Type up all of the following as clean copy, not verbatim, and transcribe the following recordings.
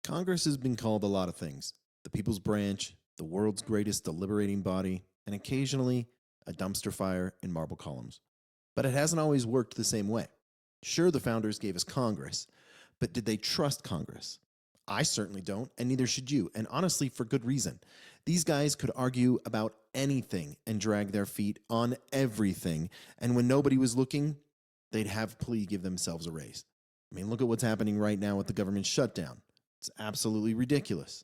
Congress has been called a lot of things: the people's branch, the world's greatest deliberating body, and occasionally a dumpster fire in marble columns. But it hasn't always worked the same way. Sure, the founders gave us Congress, but did they trust Congress? I certainly don't, and neither should you, and honestly, for good reason. These guys could argue about anything and drag their feet on everything, and when nobody was looking, they'd happily give themselves a raise. I mean, look at what's happening right now with the government shutdown. It's absolutely ridiculous.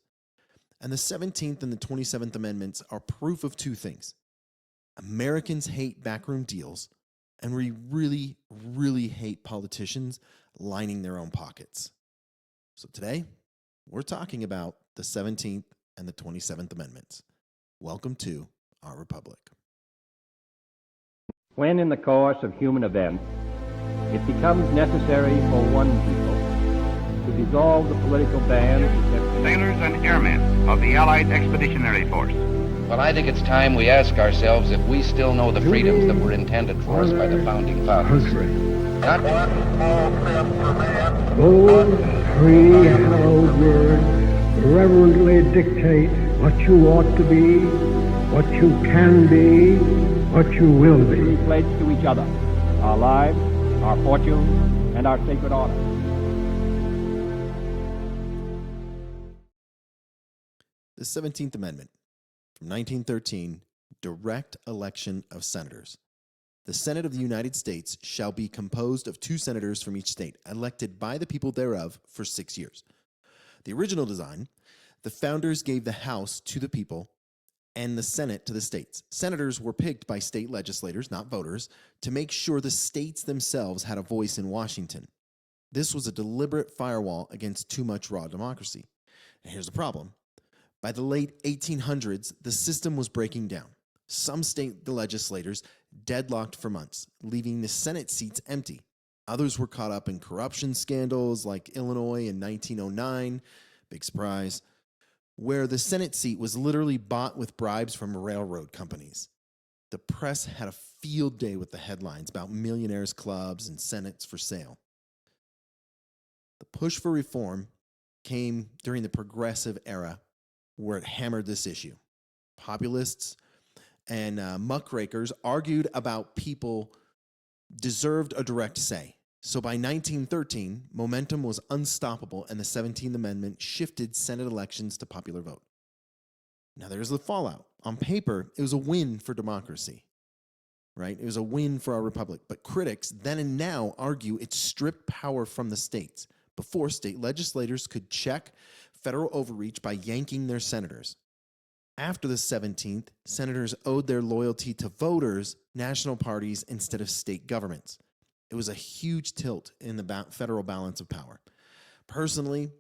And the 17th and the 27th Amendments are proof of two things. Americans hate backroom deals, and we really, really hate politicians lining their own pockets. So today, we're talking about the 17th and the 27th Amendments. Welcome to our republic. When in the course of human events it becomes necessary for one people to dissolve the political band, sailors and airmen of the Allied Expeditionary Force. Well, I think it's time we ask ourselves if we still know the freedoms that were intended for us by the founding fathers. Not Those three hallowed words reverently dictate what you ought to be, what you can be, what you will be. we pledge to each other our lives, our fortunes, and our sacred honor. The 17th Amendment from 1913, direct election of senators. The Senate of the United States shall be composed of 2 senators from each state, elected by the people thereof for 6 years. The original design, the founders gave the House to the people and the Senate to the states. Senators were picked by state legislators, not voters, to make sure the states themselves had a voice in Washington. This was a deliberate firewall against too much raw democracy. And here's the problem. By the late 1800s, the system was breaking down. Some state legislators deadlocked for months, leaving the Senate seats empty. Others were caught up in corruption scandals like Illinois in 1909, big surprise, where the Senate seat was literally bought with bribes from railroad companies. The press had a field day with the headlines about millionaires' clubs and senates for sale. The push for reform came during the progressive era, where it hammered this issue. Populists and muckrakers argued about people deserved a direct say. So by 1913, momentum was unstoppable, and the 17th Amendment shifted Senate elections to popular vote. Now there's the fallout. On paper, it was a win for democracy, right? It was a win for our republic. But critics then and now argue it stripped power from the states. Before, state legislators could check federal overreach by yanking their senators. After the 17th, senators owed their loyalty to voters, national parties, instead of state governments. It was a huge tilt in the federal balance of power. Personally,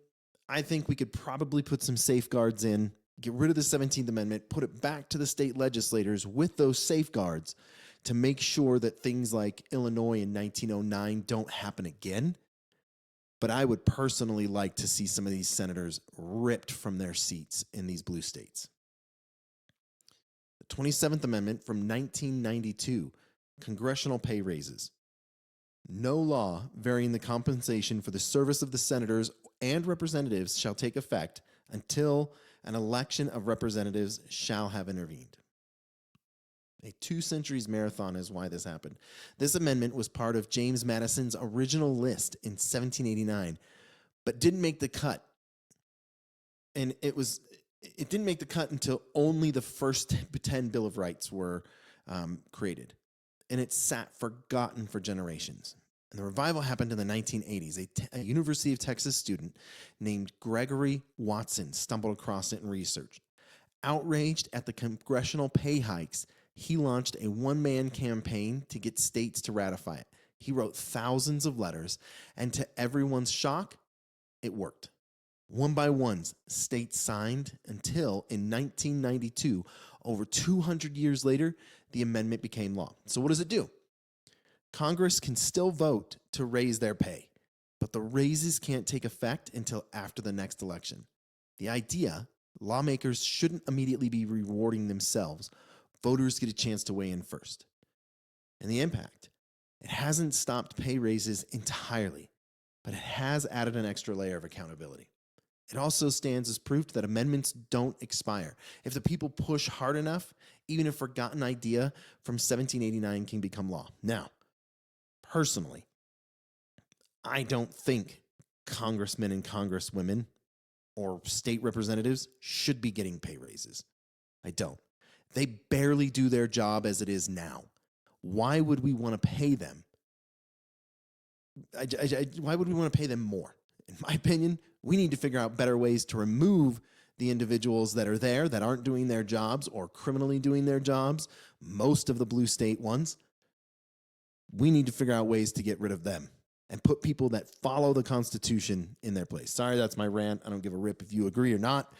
I think we could probably put some safeguards in, get rid of the 17th Amendment, put it back to the state legislators with those safeguards to make sure that things like Illinois in 1909 don't happen again. But I would personally like to see some of these senators ripped from their seats in these blue states. The 27th Amendment from 1992, congressional pay raises. No law varying the compensation for the service of the senators and representatives shall take effect until an election of representatives shall have intervened. A 2-centuries marathon is why this happened. This amendment was part of James Madison's original list in 1789, but didn't make the cut. And it didn't make the cut until only the first 10 Bill of Rights were created. And it sat forgotten for generations. And the revival happened in the 1980s. A University of Texas student named Gregory Watson stumbled across it in research. Outraged at the congressional pay hikes, he launched a one-man campaign to get states to ratify it. He wrote thousands of letters, and to everyone's shock, it worked. One by one, states signed until in 1992, over 200 years later, the amendment became law. So what does it do? Congress can still vote to raise their pay, but the raises can't take effect until after the next election. The idea, lawmakers shouldn't immediately be rewarding themselves. Voters get a chance to weigh in first. And the impact, it hasn't stopped pay raises entirely, but it has added an extra layer of accountability. It also stands as proof that amendments don't expire. If the people push hard enough, even a forgotten idea from 1789 can become law. Now, personally, I don't think congressmen and congresswomen or state representatives should be getting pay raises. I don't. They barely do their job as it is now. Why would we want to pay them? Why would we want to pay them more? In my opinion, we need to figure out better ways to remove the individuals that are there that aren't doing their jobs or criminally doing their jobs, most of the blue state ones. We need to figure out ways to get rid of them and put people that follow the Constitution in their place. Sorry, that's my rant. I don't give a rip if you agree or not.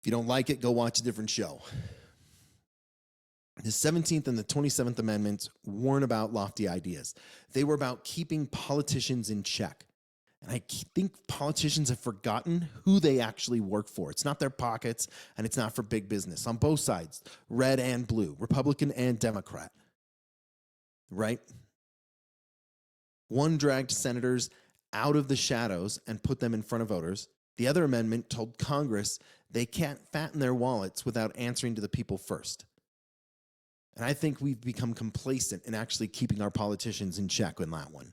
If you don't like it, go watch a different show. The 17th and the 27th Amendments weren't about lofty ideas. They were about keeping politicians in check. And I think politicians have forgotten who they actually work for. It's not their pockets, and it's not for big business. On both sides, red and blue, Republican and Democrat. Right? One dragged senators out of the shadows and put them in front of voters. The other amendment told Congress they can't fatten their wallets without answering to the people first. And I think we've become complacent in actually keeping our politicians in check in that one.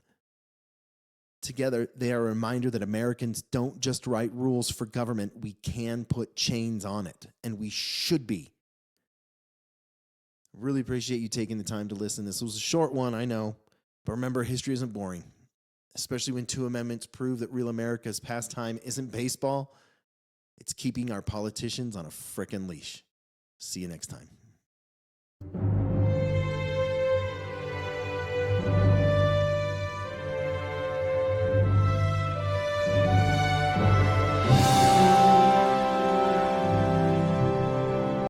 Together, they are a reminder that Americans don't just write rules for government. We can put chains on it, and we should be. Really appreciate you taking the time to listen. This was a short one, I know, but remember, history isn't boring, especially when two amendments prove that real America's pastime isn't baseball. It's keeping our politicians on a frickin' leash. See you next time.